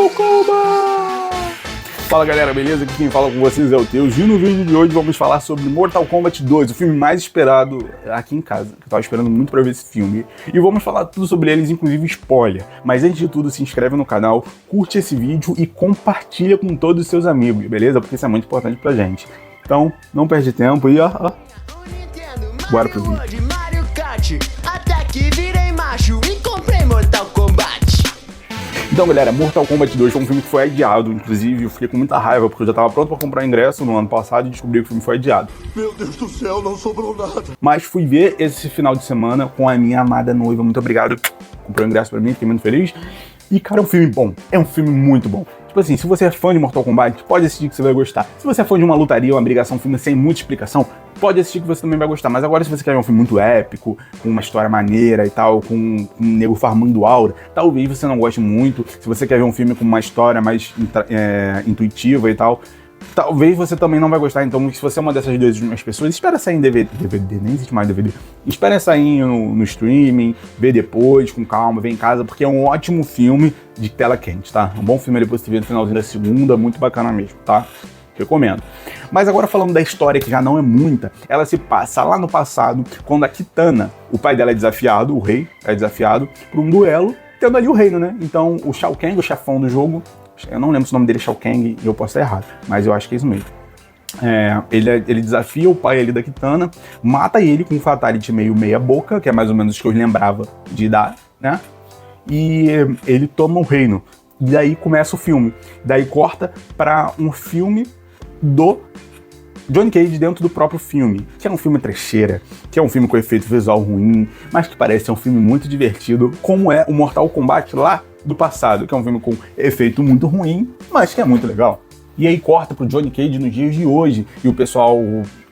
Mortal Kombat! Fala galera, beleza? Aqui quem fala com vocês é o Teus e no vídeo de hoje vamos falar sobre Mortal Kombat 2, o filme mais esperado aqui em casa, que eu tava esperando muito pra ver esse filme. E vamos falar tudo sobre eles, inclusive spoiler. Mas antes de tudo, se inscreve no canal, curte esse vídeo e compartilha com todos os seus amigos, beleza? Porque isso é muito importante pra gente. Então, não perde tempo e bora pro vídeo. Até que virei macho e comprei Mortal Kombat. Então galera, Mortal Kombat 2 foi um filme que foi adiado, inclusive eu fiquei com muita raiva porque eu já tava pronto pra comprar ingresso no ano passado e descobri que o filme foi adiado. Meu Deus do céu, não sobrou nada. Mas fui ver esse final de semana com a minha amada noiva, muito obrigado, comprou o ingresso pra mim, fiquei muito feliz. E cara, é um filme bom, é um filme muito bom. Tipo assim, se você é fã de Mortal Kombat, pode assistir que você vai gostar. Se você é fã de uma lutaria, uma brigação, um filme sem muita explicação, pode assistir que você também vai gostar. Mas agora se você quer ver um filme muito épico, com uma história maneira e tal, com um nego farmando aura, talvez você não goste muito. Se você quer ver um filme com uma história mais intuitiva e tal, talvez você também não vai gostar. Então, se você é uma dessas duas últimas pessoas, espera sair em DVD, nem existe mais DVD. Espera sair no streaming, vê depois, com calma, vê em casa, porque é um ótimo filme de tela quente, tá? Um bom filme depois de ver no finalzinho da segunda, muito bacana mesmo, tá? Recomendo. Mas agora falando da história, que já não é muita, ela se passa lá no passado, quando a Kitana, o pai dela é desafiado, o rei é desafiado, por um duelo, tendo ali o reino, né? Então, o Shao Kahn, o chefão do jogo, eu não lembro se o nome dele é Shao Kahn e eu posso estar errado, mas eu acho que é isso mesmo. Ele desafia o pai ali da Kitana, mata ele com um fatality meio meia boca, que é mais ou menos o que eu lembrava de dar, né? E ele toma o reino. E daí começa o filme. Daí corta para um filme do Johnny Cage dentro do próprio filme, que é um filme trecheira, que é um filme com efeito visual ruim, mas que parece ser um filme muito divertido, como é o Mortal Kombat lá do passado, que é um filme com efeito muito ruim, mas que é muito legal. E aí corta pro Johnny Cage nos dias de hoje, e o pessoal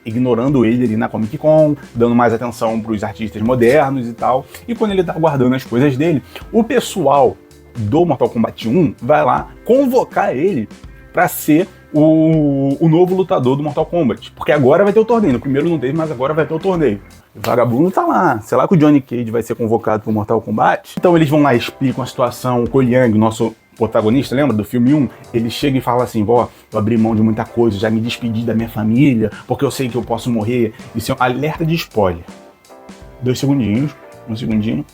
ignorando ele ali na Comic Con, dando mais atenção pros artistas modernos e tal, e quando ele tá guardando as coisas dele, o pessoal do Mortal Kombat 1 vai lá convocar ele pra ser o novo lutador do Mortal Kombat, porque agora vai ter o torneio, no primeiro não teve, mas agora vai ter o torneio. O vagabundo tá lá, sei lá que o Johnny Cage vai ser convocado pro Mortal Kombat. Então eles vão lá e explicam a situação, o Koliang, nosso protagonista, lembra do filme 1? Ele chega e fala assim, vó, eu abri mão de muita coisa, já me despedi da minha família, porque eu sei que eu posso morrer. Isso é um alerta de spoiler. 2 segundinhos, 1 segundinho.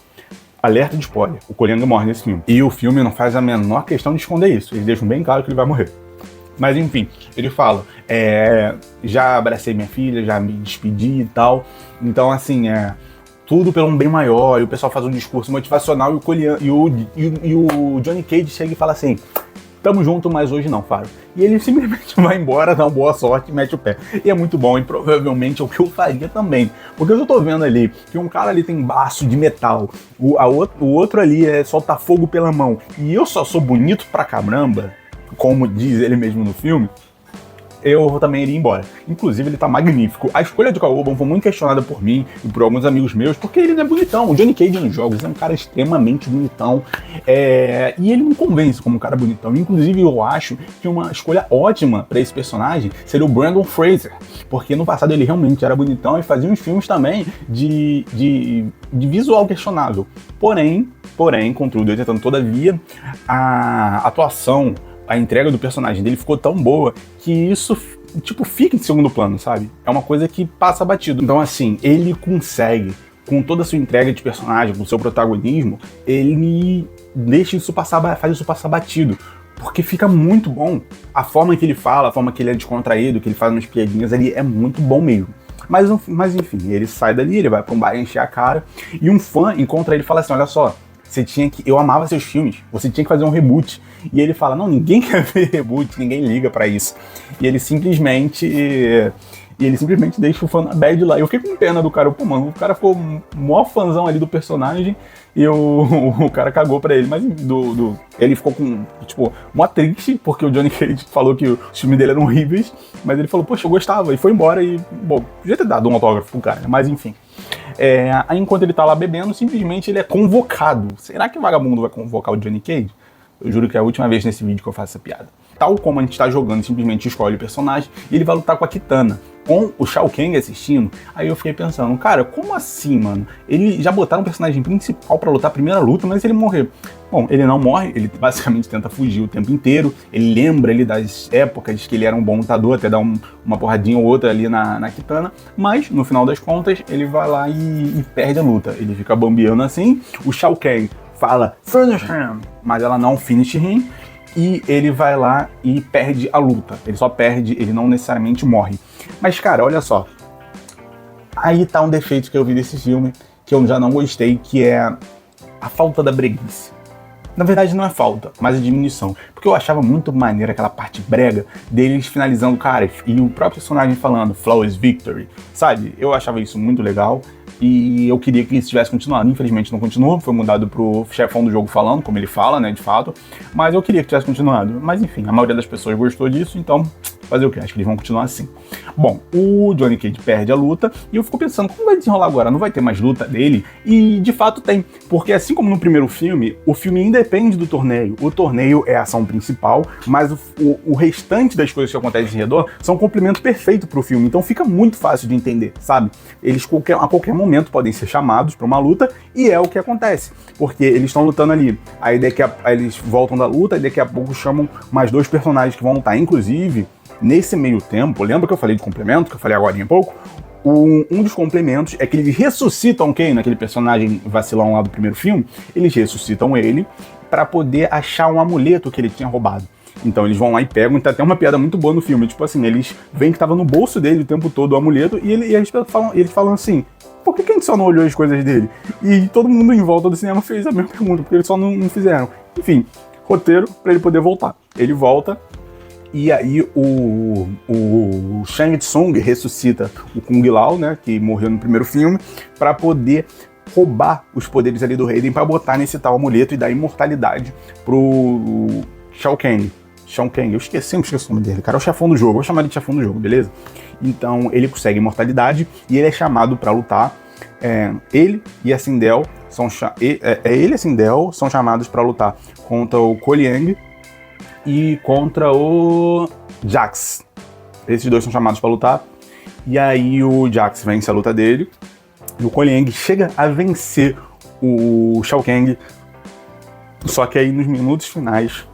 Alerta de spoiler, o Koliang morre nesse filme. E o filme não faz a menor questão de esconder isso, eles deixam bem claro que ele vai morrer. Mas enfim, ele fala, já abracei minha filha, já me despedi e tal, então assim, tudo pelo um bem maior, e o pessoal faz um discurso motivacional e o Johnny Cage chega e fala assim, tamo junto, mas hoje não, Faro. E ele simplesmente vai embora, dá uma boa sorte e mete o pé. E é muito bom, e provavelmente é o que eu faria também. Porque eu já tô vendo ali que um cara ali tem baço de metal, o outro ali solta fogo pela mão, e eu só sou bonito pra caramba, como diz ele mesmo no filme, eu também iria embora. Inclusive, ele tá magnífico. A escolha de Karl Urban foi muito questionada por mim e por alguns amigos meus, porque ele não é bonitão. O Johnny Cage nos jogos é um cara extremamente bonitão. E ele não convence como um cara bonitão. Inclusive, eu acho que uma escolha ótima pra esse personagem seria o Brandon Fraser, porque no passado ele realmente era bonitão e fazia uns filmes também de visual questionável. Porém, contudo, todavia, a atuação, a entrega do personagem dele ficou tão boa que isso, fica em segundo plano, sabe? É uma coisa que passa batido. Então, assim, ele consegue, com toda a sua entrega de personagem, com o seu protagonismo, ele faz isso passar batido. Porque fica muito bom. A forma que ele fala, a forma que ele é descontraído, que ele faz umas piadinhas ali, é muito bom mesmo. Mas enfim, ele sai dali, ele vai pra um bar encher a cara, e um fã encontra ele e fala assim, olha só, eu amava seus filmes, você tinha que fazer um reboot. E ele fala, não, ninguém quer ver reboot, ninguém liga pra isso. E ele simplesmente deixa o fã na bad lá. Eu fiquei com pena do cara, pô, mano, o cara ficou mó fãzão ali do personagem e o cara cagou pra ele. Mas ele ficou com, mó triste, porque o Johnny Cage falou que os filmes dele eram horríveis, mas ele falou, poxa, eu gostava, e foi embora e, bom, podia ter dado um autógrafo pro cara, mas enfim. Aí enquanto ele tá lá bebendo, simplesmente ele é convocado. Será que o vagabundo vai convocar o Johnny Cage? Eu juro que é a última vez nesse vídeo que eu faço essa piada. Tal como a gente tá jogando, simplesmente escolhe o personagem e ele vai lutar com a Kitana. Com o Shao Kahn assistindo, aí eu fiquei pensando, cara, como assim, mano? Ele já botaram um personagem principal pra lutar a primeira luta, mas ele morreu. Bom, ele não morre, ele basicamente tenta fugir o tempo inteiro, ele lembra ali das épocas que ele era um bom lutador, até dar uma porradinha ou outra ali na Kitana, mas no final das contas ele vai lá e perde a luta. Ele fica bambeando assim, o Shao Kahn fala finish him, mas ela não finish him, e ele vai lá e perde a luta. Ele só perde, ele não necessariamente morre. Mas, cara, olha só. Aí tá um defeito que eu vi desse filme, que eu já não gostei, que é a falta da breguice. Na verdade não é falta, mas a diminuição. Porque eu achava muito maneiro aquela parte brega deles finalizando, cara, e o próprio personagem falando Flawless Victory, sabe? Eu achava isso muito legal. E eu queria que isso tivesse continuado. Infelizmente não continuou, foi mudado pro chefão do jogo falando, como ele fala, né, de fato. Mas eu queria que tivesse continuado. Mas enfim, a maioria das pessoas gostou disso, então fazer o quê? Acho que eles vão continuar assim. Bom, o Johnny Cage perde a luta e eu fico pensando, como vai desenrolar agora? Não vai ter mais luta dele? E de fato tem, porque assim como no primeiro filme, o filme independe do torneio. O torneio é a ação principal, mas o restante das coisas que acontecem ao redor são um complemento perfeito pro filme. Então fica muito fácil de entender, sabe? Eles a qualquer momento podem ser chamados para uma luta e é o que acontece, porque eles estão lutando ali, aí eles voltam da luta e daqui a pouco chamam mais dois personagens que vão lutar, inclusive nesse meio tempo, lembra que eu falei de complemento, que eu falei agora há pouco? Um dos complementos é que eles ressuscitam quem? Naquele personagem vacilão lá do primeiro filme, eles ressuscitam ele para poder achar um amuleto que ele tinha roubado. Então eles vão lá e pegam, e tem até uma piada muito boa no filme, tipo assim, eles veem que tava no bolso dele o tempo todo o amuleto, e eles falam assim, por que a gente só não olhou as coisas dele? E todo mundo em volta do cinema fez a mesma pergunta, porque eles só não fizeram. Enfim, roteiro pra ele poder voltar. Ele volta, e aí o Shang Tsung ressuscita o Kung Lao, né, que morreu no primeiro filme, pra poder roubar os poderes ali do Raiden pra botar nesse tal amuleto e dar imortalidade pro Shao Kahn, eu esqueci o nome dele, cara, é o chefão do jogo, vou chamar ele de chefão do jogo, beleza? Então ele consegue imortalidade e ele é chamado pra lutar. Ele e a Sindel são chamados pra lutar contra o Koliang e contra o Jax. Esses dois são chamados pra lutar. E aí o Jax vence a luta dele e o Koliang chega a vencer o Shao Kahn. Só que aí nos minutos finais,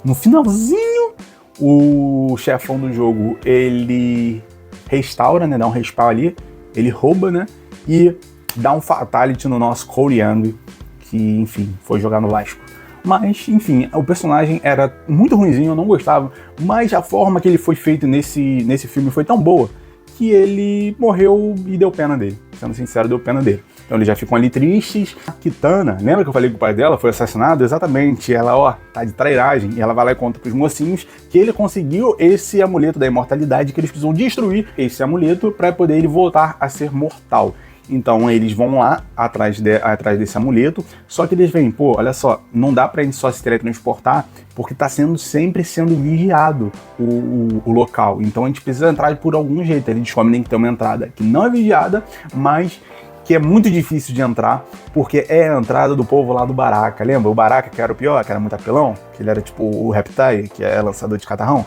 no finalzinho, o chefão do jogo, ele restaura, né, dá um respawn ali, ele rouba, né, e dá um fatality no nosso Cole Young, que, enfim, foi jogar no Vasco. Mas, enfim, o personagem era muito ruinzinho, eu não gostava, mas a forma que ele foi feito nesse filme foi tão boa que ele morreu e deu pena dele. Sendo sincero, deu pena dele. Então eles já ficam ali tristes. A Kitana, lembra que eu falei que o pai dela foi assassinado? Exatamente. Ela, tá de trairagem. E ela vai lá e conta pros mocinhos que ele conseguiu esse amuleto da imortalidade, que eles precisam destruir esse amuleto para poder ele voltar a ser mortal. Então eles vão lá atrás desse amuleto, só que eles veem, pô, olha só, não dá pra gente só se teletransportar, porque tá sempre sendo vigiado o local. Então a gente precisa entrar por algum jeito. Eles descobrem que tem uma entrada que não é vigiada, mas que é muito difícil de entrar, porque é a entrada do povo lá do Baraka. Lembra? O Baraka, que era o pior, que era muito apelão, que ele era tipo o Reptile, que é lançador de catarrão.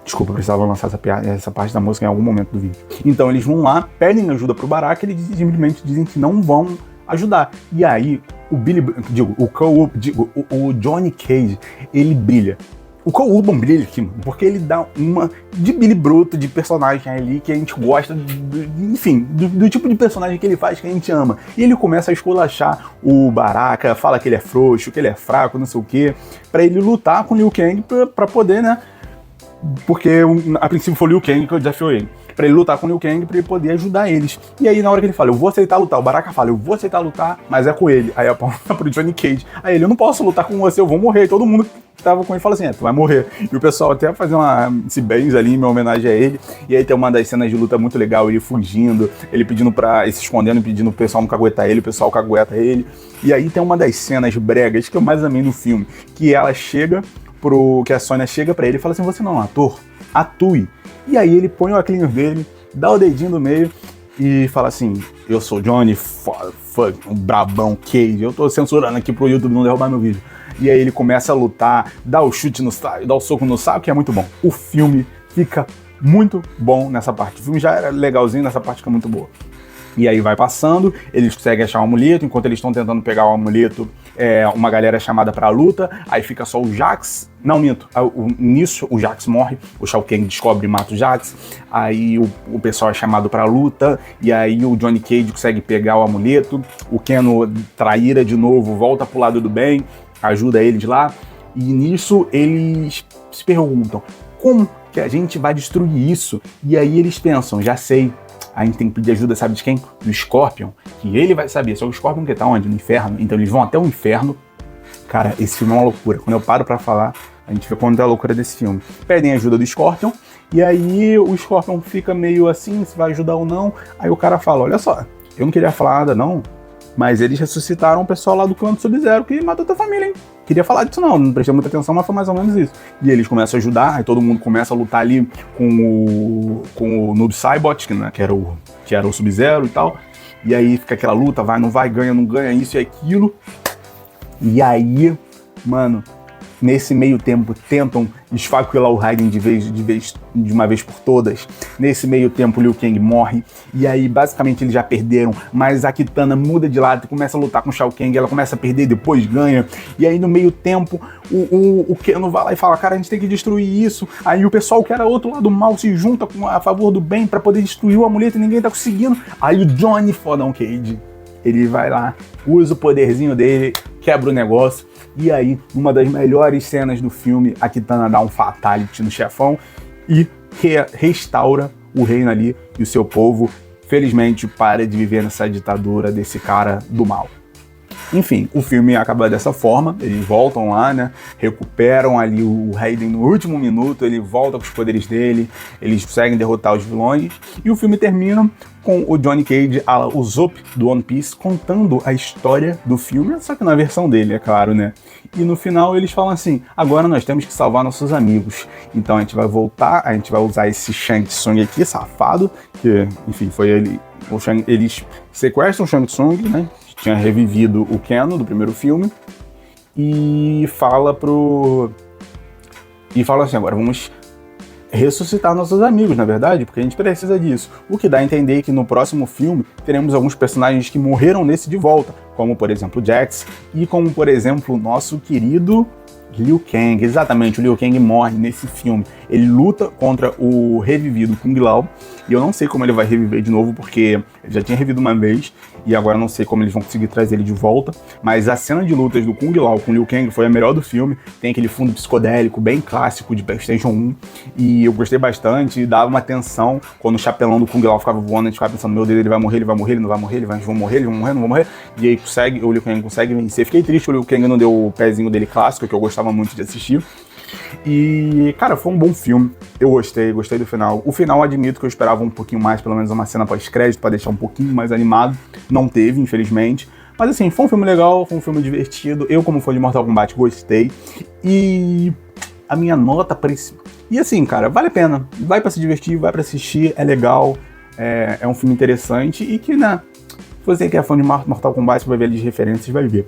Desculpa, eu precisava lançar essa parte da música em algum momento do vídeo. Então eles vão lá, pedem ajuda pro Baraka e eles simplesmente dizem que não vão ajudar. E aí, o Johnny Cage, ele brilha. O Cole Urban brilha aqui, porque ele dá uma de Billy Bruto, de personagem ali que a gente gosta, enfim, do tipo de personagem que ele faz que a gente ama. E ele começa a esculachar o Baraka, fala que ele é frouxo, que ele é fraco, não sei o quê, pra ele lutar com o Liu Kang pra poder, né? Porque a princípio foi o Liu Kang que eu desafiou ele. Pra ele lutar com o Liu Kang, pra ele poder ajudar eles. E aí na hora que ele fala, eu vou aceitar lutar, o Baraka fala, eu vou aceitar lutar, mas é com ele. Aí aponta pro Johnny Cage. Aí ele, eu não posso lutar com você, eu vou morrer. E todo mundo que tava com ele fala assim, tu vai morrer. E o pessoal até fazer esse bens ali em minha homenagem a ele. E aí tem uma das cenas de luta muito legal, ele fugindo, ele pedindo ele se escondendo, pedindo pro pessoal não caguetar ele, o pessoal cagueta ele. E aí tem uma das cenas bregas que eu mais amei no filme, que ela chega que a Sônia chega pra ele e fala assim, você não é um ator? Atue. E aí ele põe o óculos dele, dá o dedinho do meio e fala assim, eu sou Johnny, um brabão Cage, eu tô censurando aqui pro YouTube não derrubar meu vídeo. e aí ele começa a lutar, dá o chute no saco, dá o soco no saco, que é muito bom. O filme fica muito bom nessa parte. O filme já era legalzinho, nessa parte fica muito boa. E aí vai passando, eles conseguem achar o amuleto, enquanto eles estão tentando pegar o amuleto, uma galera é chamada pra luta, aí fica só o Jax, não, minto, nisso o Jax morre, o Shao Kahn descobre e mata o Jax, aí o pessoal é chamado pra luta, e aí o Johnny Cage consegue pegar o amuleto, o Keno traíra de novo, volta pro lado do bem, ajuda eles lá, e nisso eles se perguntam, como que a gente vai destruir isso? E aí eles pensam, já sei, a gente tem que pedir ajuda, sabe de quem? Do Scorpion, que ele vai saber. Só o Scorpion que tá onde? No inferno. Então eles vão até o inferno. Cara, esse filme é uma loucura. Quando eu paro pra falar, a gente vê quanto é a loucura desse filme. Pedem ajuda do Scorpion, e aí o Scorpion fica meio assim, se vai ajudar ou não. Aí o cara fala, olha só, eu não queria falar nada não, mas eles ressuscitaram o pessoal lá do clã do Sub-Zero que matou tua família, hein? Queria falar disso não prestei muita atenção, mas foi mais ou menos isso. E eles começam a ajudar, aí todo mundo começa a lutar ali com o Noob Saibot, né, que era o Sub-Zero e tal. E aí fica aquela luta, vai, não vai, ganha, não ganha, isso e aquilo. E aí, mano, nesse meio tempo tentam esfaquear o Raiden de uma vez por todas. Nesse meio tempo o Liu Kang morre, e aí basicamente eles já perderam, mas a Kitana muda de lado e começa a lutar com o Shao Kahn, ela começa a perder, depois ganha, e aí no meio tempo o Keno vai lá e fala, cara, a gente tem que destruir isso. Aí o pessoal que era outro lado do mal se junta a favor do bem pra poder destruir o amuleto e ninguém tá conseguindo. Aí o Johnny Fodão Cage, ele vai lá, usa o poderzinho dele, quebra o negócio, e aí, numa das melhores cenas do filme, a Kitana dá um fatality no chefão e restaura o reino ali e o seu povo, felizmente, para de viver nessa ditadura desse cara do mal. Enfim, o filme acaba dessa forma, eles voltam lá, né, recuperam ali o Raiden no último minuto, ele volta com os poderes dele, eles conseguem derrotar os vilões, e o filme termina com o Johnny Cage, o Zop do One Piece, contando a história do filme, só que na versão dele, é claro, né. E no final eles falam assim, agora nós temos que salvar nossos amigos, então a gente vai voltar, a gente vai usar esse Shang Tsung aqui, safado, que, enfim, foi ele, eles sequestram o Shang Tsung, né, tinha revivido o Keno do primeiro filme, e fala assim, agora vamos ressuscitar nossos amigos, na verdade, porque a gente precisa disso. O que dá a entender que no próximo filme teremos alguns personagens que morreram nesse de volta, como por exemplo o Jax, e como por exemplo o nosso querido Liu Kang. Exatamente, o Liu Kang morre nesse filme. Ele luta contra o revivido Kung Lao, e eu não sei como ele vai reviver de novo, porque ele já tinha revivido uma vez, e agora eu não sei como eles vão conseguir trazer ele de volta, mas a cena de lutas do Kung Lao com o Liu Kang foi a melhor do filme. Tem aquele fundo psicodélico bem clássico de PlayStation 1, e eu gostei bastante, e dava uma tensão quando o chapelão do Kung Lao ficava voando, a gente ficava pensando, meu Deus, ele vai morrer, ele não vai morrer, eles vão morrer, não vão morrer, e aí o Liu Kang consegue vencer. Fiquei triste que o Liu Kang não deu o pezinho dele clássico, que eu gostava muito de assistir. E, cara, foi um bom filme. Eu gostei do final. O final, admito que eu esperava um pouquinho mais, pelo menos uma cena pós-crédito, pra deixar um pouquinho mais animado. Não teve, infelizmente. Mas assim, foi um filme legal, foi um filme divertido. Eu, como fã de Mortal Kombat, gostei. E a minha nota pra esse... E assim, cara, vale a pena. Vai pra se divertir, vai pra assistir, é legal. É um filme interessante e que, né, se você que é fã de Mortal Kombat, você vai ver ali de referências, vai ver.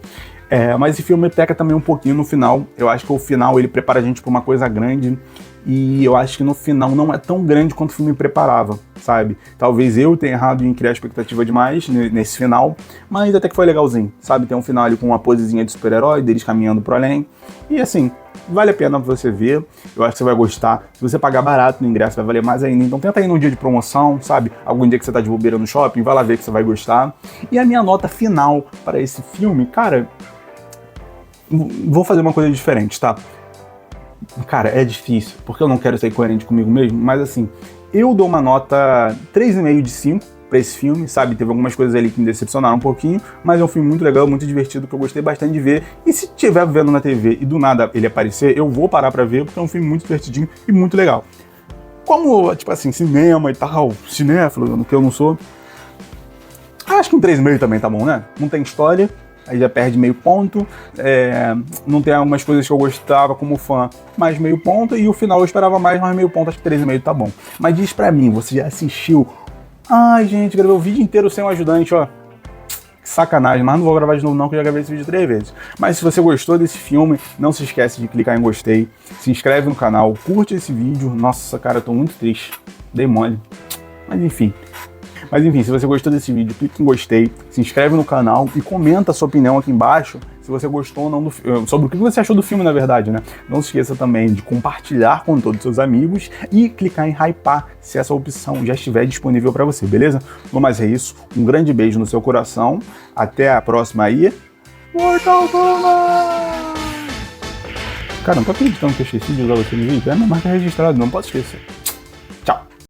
Mas esse filme peca também um pouquinho no final. Eu acho que o final ele prepara a gente pra uma coisa grande, e eu acho que no final não é tão grande quanto o filme preparava, sabe? Talvez eu tenha errado em criar expectativa demais nesse final, mas até que foi legalzinho, sabe? Tem um final ali com uma posezinha de super-herói, deles caminhando pro além, e assim, vale a pena você ver. Eu acho que você vai gostar. Se você pagar barato no ingresso, vai valer mais ainda. Então tenta ir num dia de promoção, sabe? Algum dia que você tá de bobeira no shopping, vai lá ver que você vai gostar. E a minha nota final para esse filme, cara... Vou fazer uma coisa diferente, tá? Cara, é difícil, porque eu não quero ser coerente comigo mesmo, mas assim, eu dou uma nota 3,5 de 5 pra esse filme, sabe? Teve algumas coisas ali que me decepcionaram um pouquinho, mas é um filme muito legal, muito divertido, que eu gostei bastante de ver. E se estiver vendo na TV e do nada ele aparecer, eu vou parar pra ver, porque é um filme muito divertidinho e muito legal. Como, tipo assim, cinema e tal, cinéfilo, que eu não sou, acho que um 3,5 também tá bom, né? Não tem história, aí já perde meio ponto, não tem algumas coisas que eu gostava como fã, mais meio ponto, e o final eu esperava mais, mas meio ponto, acho que 3,5 tá bom. Mas diz pra mim, você já assistiu? Ai, gente, gravei o vídeo inteiro sem um ajudante, ó. sacanagem, mas não vou gravar de novo não, porque eu já gravei esse vídeo 3 vezes. Mas se você gostou desse filme, não se esquece de clicar em gostei, se inscreve no canal, curte esse vídeo. Nossa, cara, eu tô muito triste, dei mole. Mas enfim, se você gostou desse vídeo, clique em gostei, se inscreve no canal e comenta a sua opinião aqui embaixo, se você gostou ou não do filme, sobre o que você achou do filme, na verdade, né? Não se esqueça também de compartilhar com todos os seus amigos e clicar em hypar se essa opção já estiver disponível para você, beleza? No mais é isso, um grande beijo no seu coração, até a próxima aí. Mortal Kombat! Cara, não tô acreditando que eu esqueci de usar você no vídeo, é minha marca registrada, não posso esquecer.